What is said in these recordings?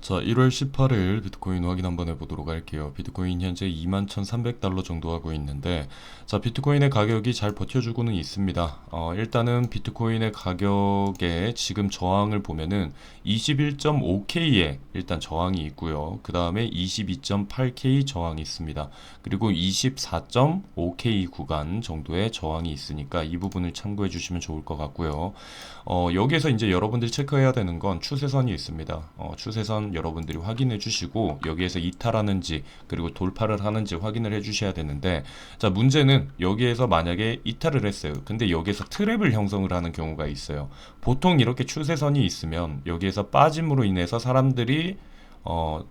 자, 1월 18일 비트코인 확인 한번 해보도록 할게요. 비트코인 현재 21,300달러 정도 하고 있는데, 자, 비트코인의 가격이 잘 버텨주고는 있습니다. 일단은 비트코인의 가격에 지금 저항을 보면은 21.5K에 일단 저항이 있고요. 그 다음에 22.8K 저항이 있습니다. 그리고 24.5K 구간 정도의 저항이 있으니까 이 부분을 참고해 주시면 좋을 것 같고요. 여기에서 이제 여러분들이 체크해야 되는 건 추세선이 있습니다. 추세선 여러분들이 확인해 주시고 여기에서 이탈하는지 그리고 돌파를 하는지 확인을 해 주셔야 되는데, 자, 문제는 여기에서 만약에 이탈을 했어요. 근데 여기에서 트랩을 형성을 하는 경우가 있어요. 보통 이렇게 추세선이 있으면 여기에서 빠짐으로 인해서 사람들이 어,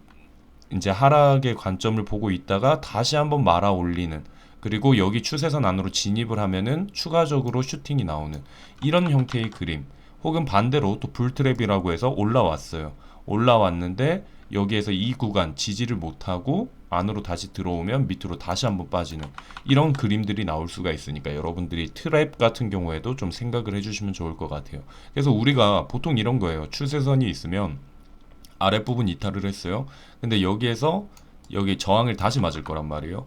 이제 하락의 관점을 보고 있다가 다시 한번 말아 올리는, 그리고 여기 추세선 안으로 진입을 하면은 추가적으로 슈팅이 나오는 이런 형태의 그림, 혹은 반대로 또 불트랩이라고 해서 올라왔어요. 올라왔는데 여기에서 이 구간 지지를 못하고 안으로 다시 들어오면 밑으로 다시 한번 빠지는 이런 그림들이 나올 수가 있으니까 여러분들이 트랩 같은 경우에도 좀 생각을 해주시면 좋을 것 같아요. 그래서 우리가 보통 이런 거예요. 추세선이 있으면 아랫부분 이탈을 했어요. 근데 여기에서 여기 저항을 다시 맞을 거란 말이에요.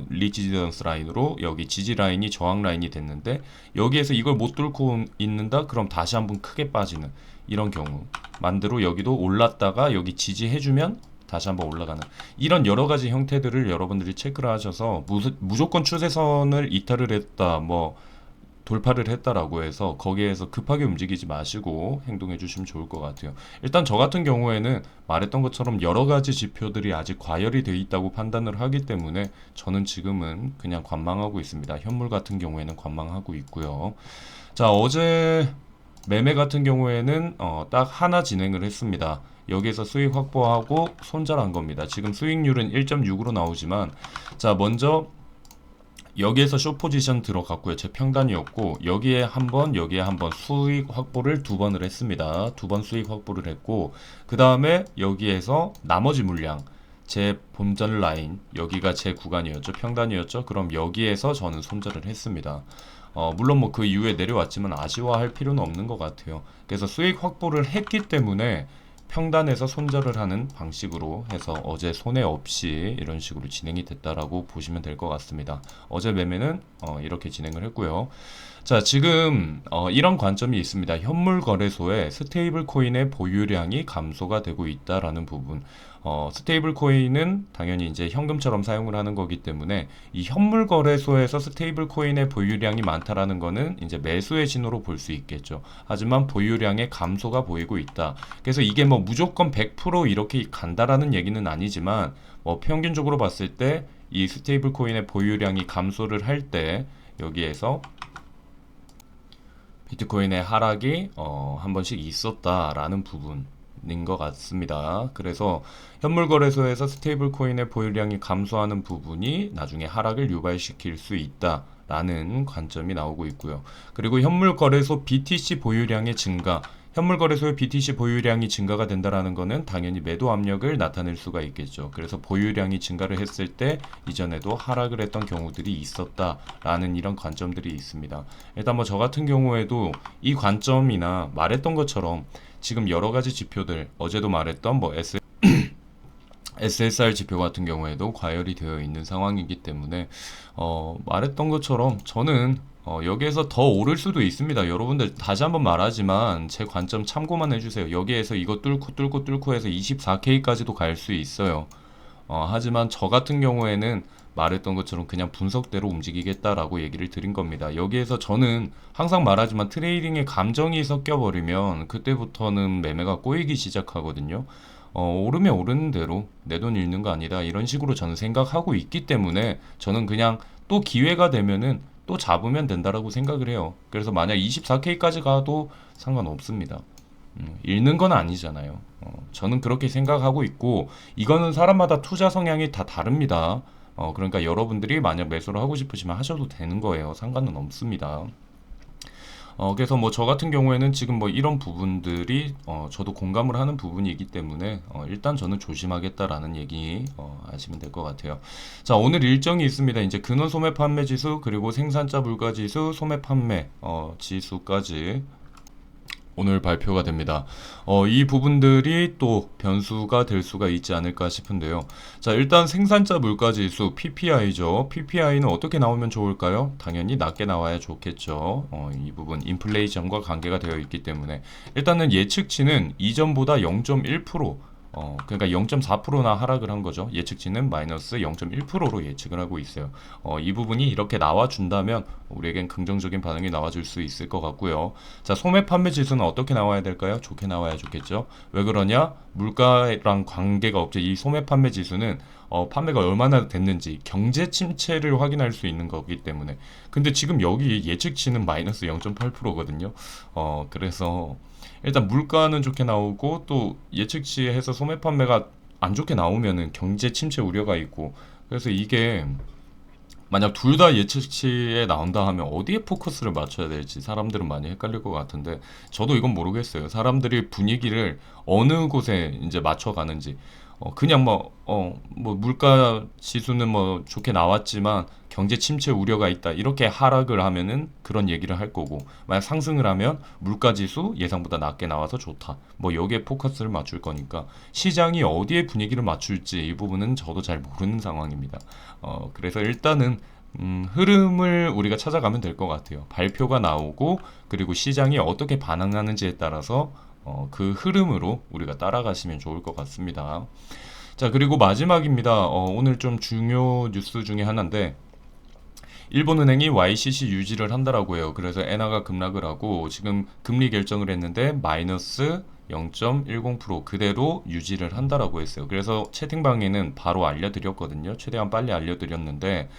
리지던스 라인으로 여기 지지 라인이 저항 라인이 됐는데 여기에서 이걸 못 뚫고 있는다? 그럼 다시 한번 크게 빠지는 이런 경우, 만대로 여기도 올랐다가 여기 지지해주면 다시 한번 올라가는 이런 여러 가지 형태들을 여러분들이 체크를 하셔서 무조건 추세선을 이탈을 했다, 뭐 돌파를 했다라고 해서 거기에서 급하게 움직이지 마시고 행동해 주시면 좋을 것 같아요. 일단 저 같은 경우에는 말했던 것처럼 여러 가지 지표들이 아직 과열이 돼 있다고 판단을 하기 때문에 저는 지금은 그냥 관망하고 있습니다. 현물 같은 경우에는 관망하고 있고요. 자, 어제 매매 같은 경우에는 딱 하나 진행을 했습니다. 여기에서 수익 확보하고 손절한 겁니다. 지금 수익률은 1.6으로 나오지만, 자, 먼저 여기에서 숏 포지션 들어갔고요. 제 평단이었고 여기에 한번 여기에 한번 수익 확보를 두 번을 했습니다. 두 번 수익 확보를 했고, 그 다음에 여기에서 나머지 물량, 제 본전 라인 여기가 제 구간이었죠. 평단이었죠. 그럼 여기에서 저는 손절을 했습니다. 물론 뭐 그 이후에 내려왔지만 아쉬워할 필요는 없는 것 같아요. 그래서 수익 확보를 했기 때문에 평단에서 손절을 하는 방식으로 해서 어제 손해 없이 이런 식으로 진행이 됐다라고 보시면 될 것 같습니다. 어제 매매는 이렇게 진행을 했고요. 자, 지금 이런 관점이 있습니다. 현물 거래소에 스테이블 코인의 보유량이 감소가 되고 있다라는 부분. 스테이블 코인은 당연히 이제 현금처럼 사용을 하는 거기 때문에 이 현물 거래소에서 스테이블 코인의 보유량이 많다라는 거는 이제 매수의 신호로 볼 수 있겠죠. 하지만 보유량의 감소가 보이고 있다. 그래서 이게 뭐 무조건 100% 이렇게 간다라는 얘기는 아니지만, 뭐 평균적으로 봤을 때 이 스테이블 코인의 보유량이 감소를 할 때 여기에서 비트코인의 하락이 한 번씩 있었다라는 부분인 것 같습니다. 그래서 현물 거래소에서 스테이블 코인의 보유량이 감소하는 부분이 나중에 하락을 유발시킬 수 있다라는 관점이 나오고 있고요. 그리고 현물 거래소 BTC 보유량의 증가, 현물 거래소의 BTC 보유량이 증가가 된다라는 것은 당연히 매도 압력을 나타낼 수가 있겠죠. 그래서 보유량이 증가를 했을 때 이전에도 하락을 했던 경우들이 있었다라는 이런 관점들이 있습니다. 일단 뭐 저 같은 경우에도 이 관점이나 말했던 것처럼 지금 여러 가지 지표들, 어제도 말했던 뭐 SSR 지표 같은 경우에도 과열이 되어 있는 상황이기 때문에 말했던 것처럼 저는 여기에서 더 오를 수도 있습니다. 여러분들 다시 한번 말하지만 제 관점 참고만 해주세요. 여기에서 이거 뚫고 해서 24K까지도 갈 수 있어요. 하지만 저 같은 경우에는 말했던 것처럼 그냥 분석대로 움직이겠다라고 얘기를 드린 겁니다. 여기에서 저는 항상 말하지만 트레이딩에 감정이 섞여버리면 그때부터는 매매가 꼬이기 시작하거든요. 오르면 오르는 대로 내 돈 잃는 거 아니다, 이런 식으로 저는 생각하고 있기 때문에 저는 그냥 또 기회가 되면은 또 잡으면 된다라고 생각을 해요. 그래서 만약 24K까지 가도 상관없습니다. 잃는 건 아니잖아요. 저는 그렇게 생각하고 있고, 이거는 사람마다 투자 성향이 다 다릅니다. 그러니까 여러분들이 만약 매수를 하고 싶으시면 하셔도 되는 거예요. 상관은 없습니다. 그래서 뭐 저 같은 경우에는 지금 뭐 이런 부분들이 저도 공감을 하는 부분이기 때문에 일단 저는 조심하겠다라는 얘기 아시면 될 것 같아요. 자, 오늘 일정이 있습니다. 이제 근원 소매 판매 지수 그리고 생산자 물가 지수, 소매 판매 지수까지 오늘 발표가 됩니다. 이 부분들이 또 변수가 될 수가 있지 않을까 싶은데요. 자, 일단 생산자 물가지수 PPI죠. PPI는 어떻게 나오면 좋을까요? 당연히 낮게 나와야 좋겠죠. 이 부분 인플레이션과 관계가 되어 있기 때문에 일단은 예측치는 이전보다 0.1%, 그러니까 0.4%나 하락을 한 거죠. 예측치는 마이너스 0.1%로 예측을 하고 있어요. 이 부분이 이렇게 나와준다면 우리에겐 긍정적인 반응이 나와줄 수 있을 것 같고요. 자, 소매 판매 지수는 어떻게 나와야 될까요? 좋게 나와야 좋겠죠. 왜 그러냐? 물가랑 관계가 없죠. 이 소매 판매 지수는 판매가 얼마나 됐는지 경제 침체를 확인할 수 있는 거기 때문에. 근데 지금 여기 예측치는 마이너스 0.8%거든요. 그래서 일단 물가는 좋게 나오고 또 예측치에 해서 소매 판매가 안 좋게 나오면은 경제 침체 우려가 있고, 그래서 이게 만약 둘 다 예측치에 나온다 하면 어디에 포커스를 맞춰야 될지 사람들은 많이 헷갈릴 것 같은데, 저도 이건 모르겠어요. 사람들이 분위기를 어느 곳에 이제 맞춰가는지. 그냥 뭐 물가 지수는 뭐 좋게 나왔지만 경제 침체 우려가 있다, 이렇게 하락을 하면은 그런 얘기를 할 거고, 만약 상승을 하면 물가 지수 예상보다 낮게 나와서 좋다, 뭐 여기에 포커스를 맞출 거니까 시장이 어디에 분위기를 맞출지 이 부분은 저도 잘 모르는 상황입니다. 그래서 일단은 흐름을 우리가 찾아가면 될 것 같아요. 발표가 나오고 그리고 시장이 어떻게 반응하는지에 따라서 그 흐름으로 우리가 따라가시면 좋을 것 같습니다. 자, 그리고 마지막입니다. 오늘 좀 중요 뉴스 중에 하나인데, 일본은행이 YCC 유지를 한다라고 해요. 그래서 엔화가 급락을 하고 지금 금리 결정을 했는데 마이너스 0.10% 그대로 유지를 한다라고 했어요. 그래서 채팅방에는 바로 알려드렸거든요. 최대한 빨리 알려드렸는데,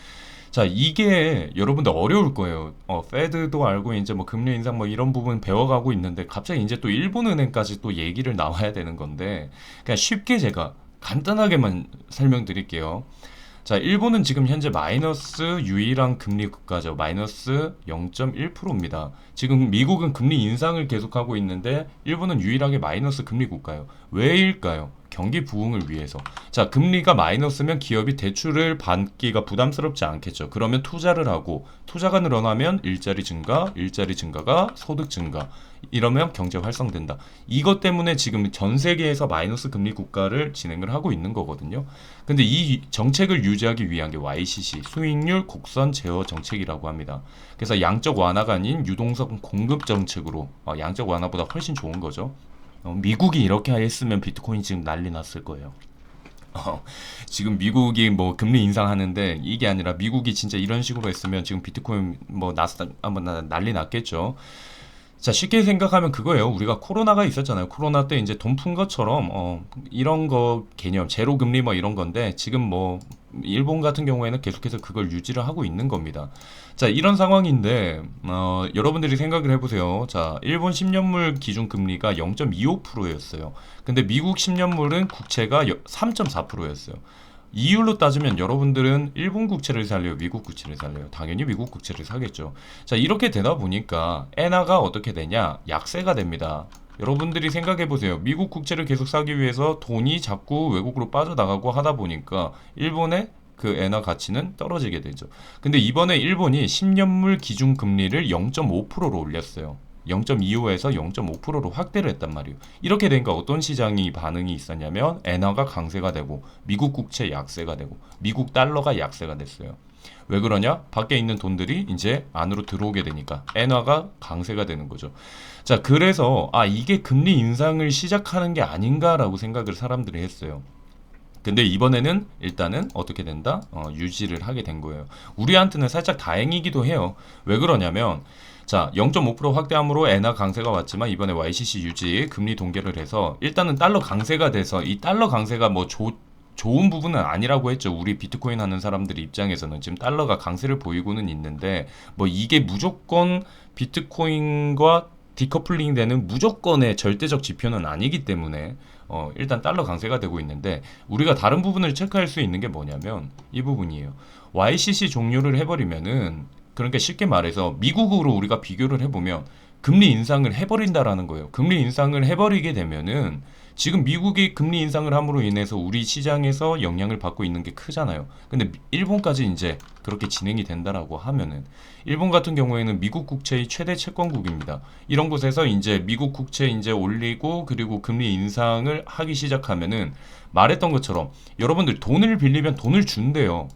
자, 이게 여러분들 어려울 거예요. 페드도 알고 이제 뭐 금리 인상 뭐 이런 부분 배워가고 있는데 갑자기 이제 또 일본은행까지 또 얘기를 나와야 되는 건데, 그냥 쉽게 제가 간단하게만 설명드릴게요. 자, 일본은 지금 현재 마이너스 유일한 금리 국가죠. 마이너스 0.1%입니다. 지금 미국은 금리 인상을 계속하고 있는데 일본은 유일하게 마이너스 금리 국가예요. 왜일까요? 경기 부흥을 위해서. 자, 금리가 마이너스면 기업이 대출을 받기가 부담스럽지 않겠죠. 그러면 투자를 하고, 투자가 늘어나면 일자리 증가, 일자리 증가가 소득 증가. 이러면 경제 활성된다. 이것 때문에 지금 전 세계에서 마이너스 금리 국가를 진행을 하고 있는 거거든요. 근데 이 정책을 유지하기 위한 게 YCC, 수익률 곡선 제어 정책이라고 합니다. 그래서 양적 완화가 아닌 유동성 공급 정책으로, 양적 완화보다 훨씬 좋은 거죠. 미국이 이렇게 했으면 비트코인 지금 난리 났을 거예요. 지금 미국이 뭐 금리 인상하는데 이게 아니라 미국이 진짜 이런 식으로 했으면 지금 비트코인 뭐 나스닥 한번 난리 났겠죠. 자, 쉽게 생각하면 그거예요. 우리가 코로나가 있었잖아요. 코로나 때 이제 돈 푼 것처럼 이런 거 개념 제로 금리 뭐 이런 건데, 지금 뭐 일본 같은 경우에는 계속해서 그걸 유지를 하고 있는 겁니다. 자, 이런 상황인데 여러분들이 생각을 해보세요. 자, 일본 10년물 기준 금리가 0.25%였어요. 근데 미국 10년물은 국채가 3.4%였어요. 이율로 따지면 여러분들은 일본 국채를 살래요, 미국 국채를 살래요? 당연히 미국 국채를 사겠죠. 자, 이렇게 되다 보니까 엔화가 어떻게 되냐? 약세가 됩니다. 여러분들이 생각해 보세요. 미국 국채를 계속 사기 위해서 돈이 자꾸 외국으로 빠져나가고 하다 보니까 일본의 그 엔화 가치는 떨어지게 되죠. 근데 이번에 일본이 10년물 기준 금리를 0.5%로 올렸어요. 0.25에서 0.5%로 확대를 했단 말이에요. 이렇게 되니까 어떤 시장이 반응이 있었냐면 엔화가 강세가 되고 미국 국채 약세가 되고 미국 달러가 약세가 됐어요. 왜 그러냐? 밖에 있는 돈들이 이제 안으로 들어오게 되니까 엔화가 강세가 되는 거죠. 자, 그래서 이게 금리 인상을 시작하는 게 아닌가라고 생각을 사람들이 했어요. 근데 이번에는 일단은 어떻게 된다? 유지를 하게 된 거예요. 우리한테는 살짝 다행이기도 해요. 왜 그러냐면, 자, 0.5% 확대함으로 엔화 강세가 왔지만 이번에 YCC 유지 금리 동결을 해서 일단은 달러 강세가 돼서, 이 달러 강세가 뭐 좋은 부분은 아니라고 했죠. 우리 비트코인 하는 사람들 입장에서는 지금 달러가 강세를 보이고는 있는데, 뭐 이게 무조건 비트코인과 디커플링 되는 무조건의 절대적 지표는 아니기 때문에 일단 달러 강세가 되고 있는데, 우리가 다른 부분을 체크할 수 있는 게 뭐냐면 이 부분이에요. YCC 종료를 해버리면은, 그러니까 쉽게 말해서 미국으로 우리가 비교를 해보면 금리 인상을 해버린다라는 거예요. 금리 인상을 해버리게 되면은 지금 미국이 금리 인상을 함으로 인해서 우리 시장에서 영향을 받고 있는 게 크잖아요. 근데 일본까지 이제 그렇게 진행이 된다라고 하면은 일본 같은 경우에는 미국 국채의 최대 채권국입니다. 이런 곳에서 이제 미국 국채 이제 올리고 그리고 금리 인상을 하기 시작하면은 말했던 것처럼 여러분들 돈을 빌리면 돈을 준대요.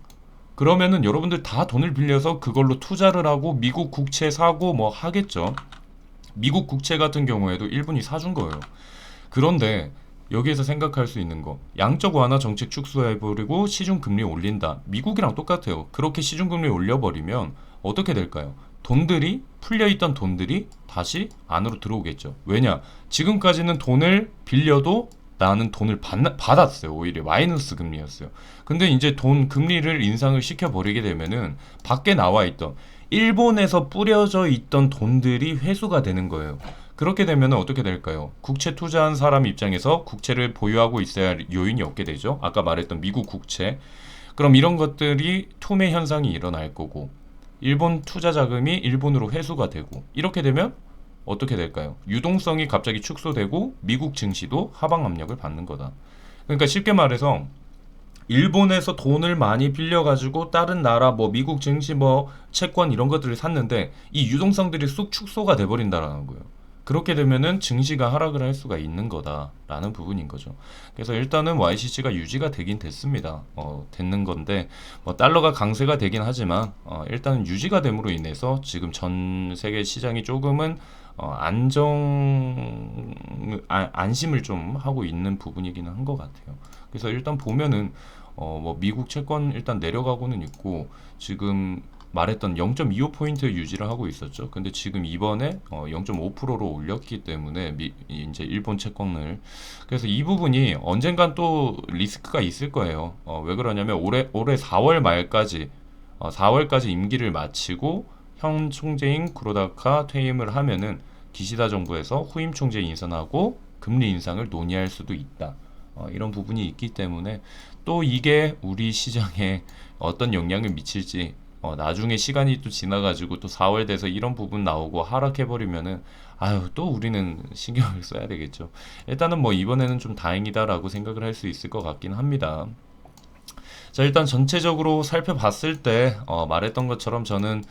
그러면은 여러분들 다 돈을 빌려서 그걸로 투자를 하고 미국 국채 사고 뭐 하겠죠. 미국 국채 같은 경우에도 일본이 사준 거예요. 그런데 여기에서 생각할 수 있는 거, 양적 완화 정책 축소해버리고 시중 금리 올린다. 미국이랑 똑같아요. 그렇게 시중 금리 올려버리면 어떻게 될까요? 돈들이 풀려있던 돈들이 다시 안으로 들어오겠죠. 왜냐? 지금까지는 돈을 빌려도 나는 돈을 받았어요. 오히려 마이너스 금리였어요. 근데 이제 돈 금리를 인상을 시켜버리게 되면은 밖에 나와 있던 일본에서 뿌려져 있던 돈들이 회수가 되는 거예요. 그렇게 되면 어떻게 될까요? 국채 투자한 사람 입장에서 국채를 보유하고 있어야 할 요인이 없게 되죠. 아까 말했던 미국 국채. 그럼 이런 것들이 투매 현상이 일어날 거고, 일본 투자 자금이 일본으로 회수가 되고, 이렇게 되면 어떻게 될까요? 유동성이 갑자기 축소되고 미국 증시도 하방 압력을 받는 거다. 그러니까 쉽게 말해서 일본에서 돈을 많이 빌려가지고 다른 나라 뭐 미국 증시 뭐 채권 이런 것들을 샀는데 이 유동성들이 쑥 축소가 돼버린다라는 거예요. 그렇게 되면은 증시가 하락을 할 수가 있는 거다라는 부분인 거죠. 그래서 일단은 YCC가 유지가 되긴 됐습니다. 됐는 건데 뭐 달러가 강세가 되긴 하지만 일단은 유지가 됨으로 인해서 지금 전 세계 시장이 조금은 안심을 좀 하고 있는 부분이기는 한 것 같아요. 그래서 일단 보면은 뭐 미국 채권 일단 내려가고는 있고 지금 말했던 0.25포인트 유지를 하고 있었죠. 근데 지금 이번에 0.5%로 올렸기 때문에 이제 일본 채권을 그래서 이 부분이 언젠간 또 리스크가 있을 거예요. 왜 그러냐면 올해 4월 말까지 4월까지 임기를 마치고 현 총재인 구로다카 퇴임을 하면은 기시다 정부에서 후임 총재 인선하고 금리 인상을 논의할 수도 있다. 이런 부분이 있기 때문에 또 이게 우리 시장에 어떤 영향을 미칠지 나중에 시간이 또 지나가지고 또 4월 돼서 이런 부분 나오고 하락해버리면은 아유 또 우리는 신경을 써야 되겠죠. 일단은 뭐 이번에는 좀 다행이다라고 생각을 할 수 있을 것 같긴 합니다. 자 일단 전체적으로 살펴봤을 때 말했던 것처럼 저는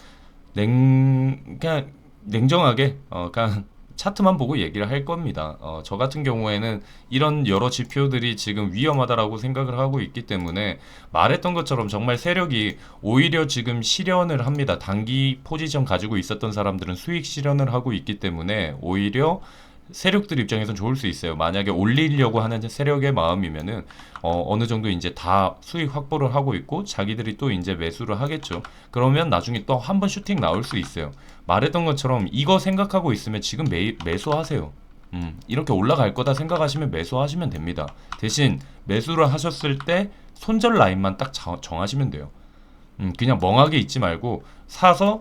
그냥 냉정하게 그냥 차트만 보고 얘기를 할 겁니다. 저 같은 경우에는 이런 여러 지표들이 지금 위험하다라고 생각을 하고 있기 때문에 말했던 것처럼 정말 세력이 오히려 지금 실현을 합니다. 단기 포지션 가지고 있었던 사람들은 수익 실현을 하고 있기 때문에 오히려 세력들 입장에선 좋을 수 있어요. 만약에 올리려고 하는 세력의 마음이면은 어느 정도 이제 다 수익 확보를 하고 있고 자기들이 또 이제 매수를 하겠죠. 그러면 나중에 또 한 번 슈팅 나올 수 있어요. 말했던 것처럼 이거 생각하고 있으면 지금 매수하세요. 이렇게 올라갈 거다 생각하시면 매수하시면 됩니다. 대신 매수를 하셨을 때 손절 라인만 딱 정하시면 돼요. 그냥 멍하게 있지 말고 사서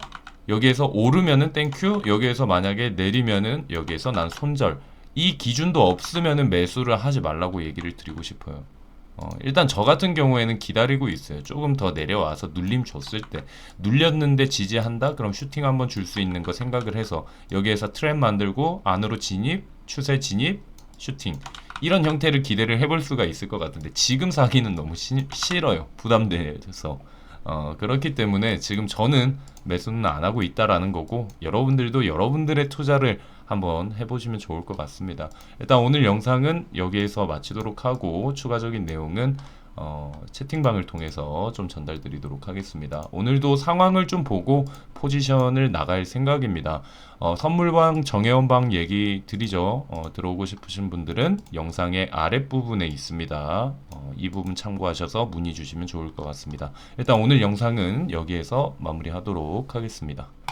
여기에서 오르면은 땡큐, 여기에서 만약에 내리면은 여기에서 난 손절. 이 기준도 없으면은 매수를 하지 말라고 얘기를 드리고 싶어요. 일단 저 같은 경우에는 기다리고 있어요. 조금 더 내려와서 눌림 줬을 때 눌렸는데 지지한다? 그럼 슈팅 한번 줄 수 있는 거 생각을 해서 여기에서 트랩 만들고 안으로 진입, 추세 진입, 슈팅 이런 형태를 기대를 해볼 수가 있을 것 같은데 지금 사기는 너무 싫어요. 부담돼서 그렇기 때문에 지금 저는 매수는 안 하고 있다라는 거고 여러분들도 여러분들의 투자를 한번 해보시면 좋을 것 같습니다. 일단 오늘 영상은 여기에서 마치도록 하고 추가적인 내용은 채팅방을 통해서 좀 전달드리도록 하겠습니다. 오늘도 상황을 좀 보고 포지션을 나갈 생각입니다. 선물방 정혜원방 얘기 드리죠. 들어오고 싶으신 분들은 영상의 아랫부분에 있습니다. 이 부분 참고하셔서 문의 주시면 좋을 것 같습니다. 일단 오늘 영상은 여기에서 마무리하도록 하겠습니다.